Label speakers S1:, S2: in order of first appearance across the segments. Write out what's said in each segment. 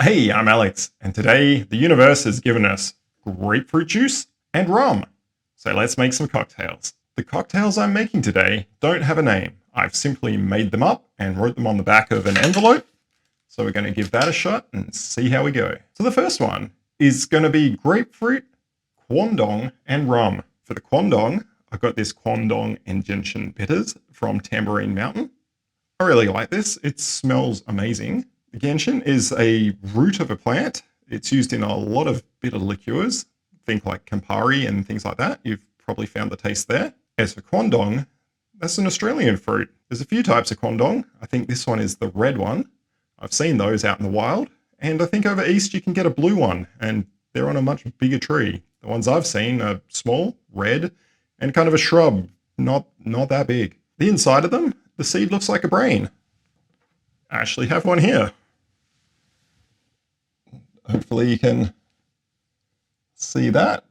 S1: Hey, I'm Alex, and today the universe has given us grapefruit juice and rum. So let's make some cocktails. The cocktails I'm making today don't have a name. I've simply made them up and wrote them on the back of an envelope. So we're going to give that a shot and see how we go. So the first one is going to be grapefruit, Quandong, and rum. For the Quandong, I've got this Quandong and Gentian bitters from Tambourine Mountain. I really like this. It smells amazing. The Gentian is a root of a plant. It's used in a lot of bitter liqueurs, think like Campari and things like that. You've probably found the taste there. As for Quandong, that's an Australian fruit. There's a few types of Quandong. I think this one is the red one. I've seen those out in the wild. And I think over east you can get a blue one, and they're on a much bigger tree. The ones I've seen are small, red, and kind of a shrub, not that big. The inside of them, the seed looks like a brain. I actually have one here. Hopefully you can see that.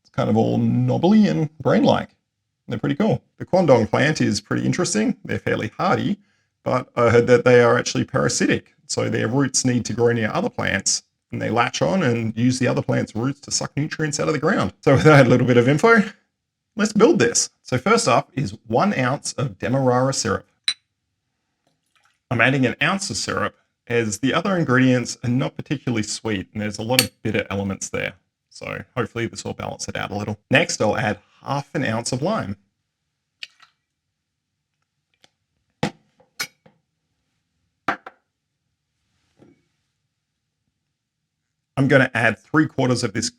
S1: It's kind of all knobbly and brain-like. They're pretty cool. The Quandong plant is pretty interesting. They're fairly hardy, but I heard that they are actually parasitic. So their roots need to grow near other plants, and they latch on and use the other plant's roots to suck nutrients out of the ground. So with that little bit of info, let's build this. So first up is 1 ounce of Demerara syrup. I'm adding an ounce of syrup as the other ingredients are not particularly sweet and there's a lot of bitter elements there. So hopefully this will balance it out a little. Next, I'll add half an ounce of lime. I'm going to add 3/4 of this.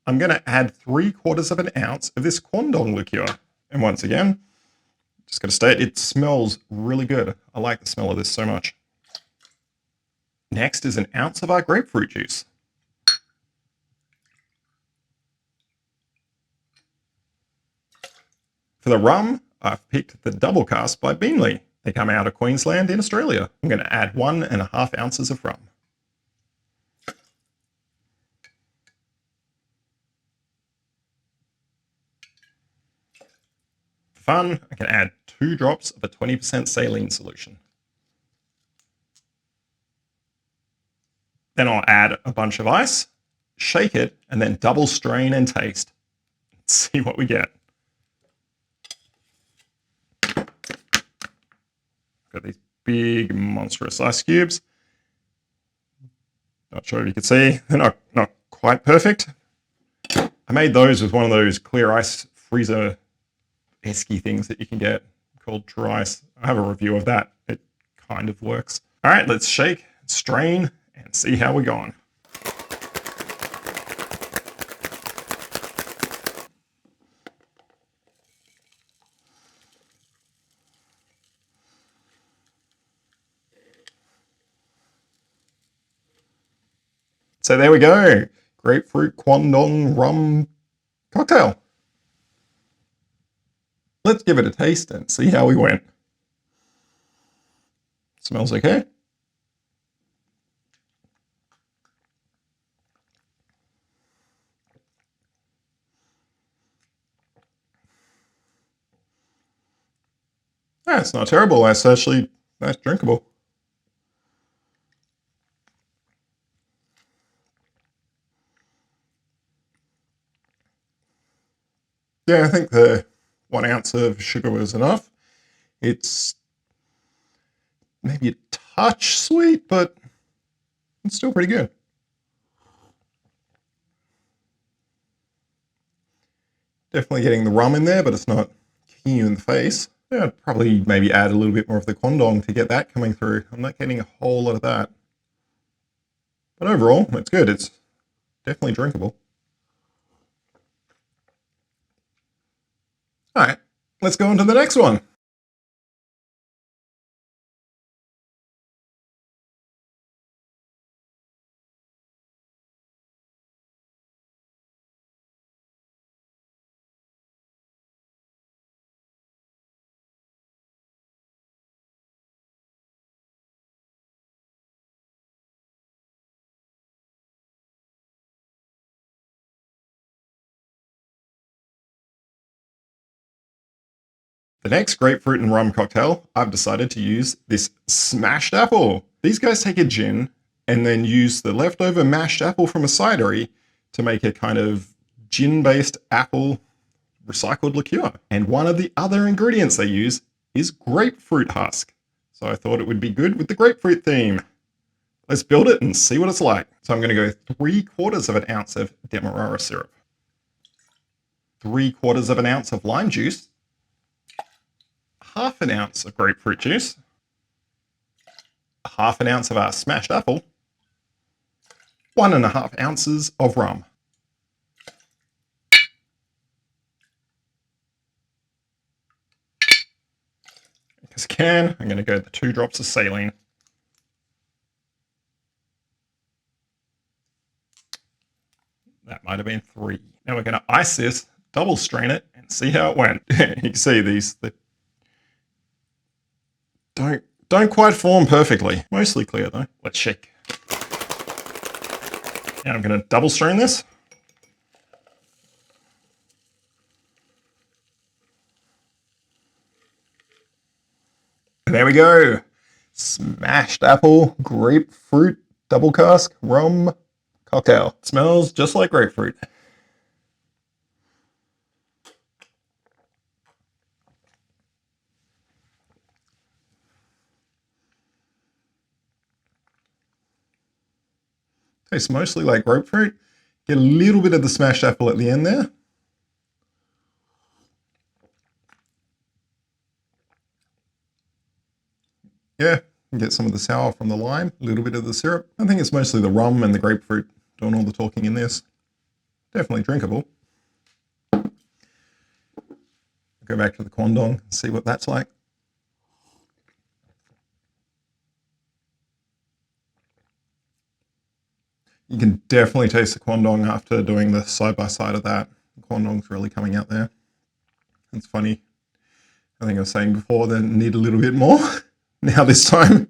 S1: I'm going to add 3/4 of an ounce of this Quandong liqueur. And once again, just got to state, it smells really good. I like the smell of this so much. Next is an ounce of our grapefruit juice. For the rum, I've picked the Double Cask by Beanley. They come out of Queensland in Australia. I'm going to add 1.5 ounces of rum. For fun, I can add 2 drops of a 20% saline solution. Then I'll add a bunch of ice, shake it, and then double strain and taste. Let's see what we get. Got these big, monstrous ice cubes. Not sure if you can see. They're not quite perfect. I made those with one of those clear ice freezer esky things that you can get called True Ice. I have a review of that. It kind of works. All right, let's shake, strain, and see how we're going. So there we go. Grapefruit Quandong rum cocktail. Let's give it a taste and see how we went. Smells okay. It's not terrible. That's actually drinkable. Yeah, I think the 1 ounce of sugar was enough. It's maybe a touch sweet, but it's still pretty good. Definitely getting the rum in there, but it's not kicking you in the face. Yeah, I'd probably maybe add a little bit more of the Quandong to get that coming through. I'm not getting a whole lot of that. But overall, it's good. It's definitely drinkable. All right, let's go on to the next one. The next grapefruit and rum cocktail, I've decided to use this smashed apple. These guys take a gin, and then use the leftover mashed apple from a cidery to make a kind of gin-based apple recycled liqueur. And one of the other ingredients they use is grapefruit husk. So I thought it would be good with the grapefruit theme. Let's build it and see what it's like. So I'm going to go 3/4 of an ounce of Demerara syrup, 3/4 of an ounce of lime juice, 1/2 ounce of grapefruit juice, 1/2 ounce of our smashed apple, 1.5 ounces of rum. Because I can, I'm going to go the 2 drops of saline. That might have been 3. Now we're going to ice this, double strain it, and see how it went. You can see these don't quite form perfectly. Mostly clear though. Let's shake. Now I'm going to double strain this. And there we go. Smashed apple, grapefruit, double cask, rum cocktail. Smells just like grapefruit. Tastes mostly like grapefruit. Get a little bit of the smashed apple at the end there. Yeah, get some of the sour from the lime, a little bit of the syrup. I think it's mostly the rum and the grapefruit doing all the talking in this. Definitely drinkable. Go back to the Quandong and see what that's like. You can definitely taste the Quandong after doing the side-by-side of that. The Quandong's really coming out there. It's funny. I think I was saying before that I need a little bit more. Now this time.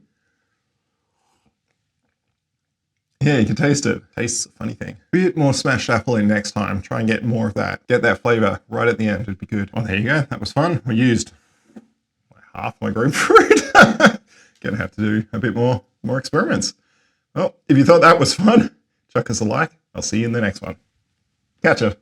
S1: Yeah, you can taste it. Tastes a funny thing. A bit more smashed apple in next time. Try and get more of that. Get that flavor right at the end. It'd be good. Oh, there you go. That was fun. We used half my grapefruit. Gonna have to do a bit more experiments. Well, if you thought that was fun, chuck us a like. I'll see you in the next one. Catcha.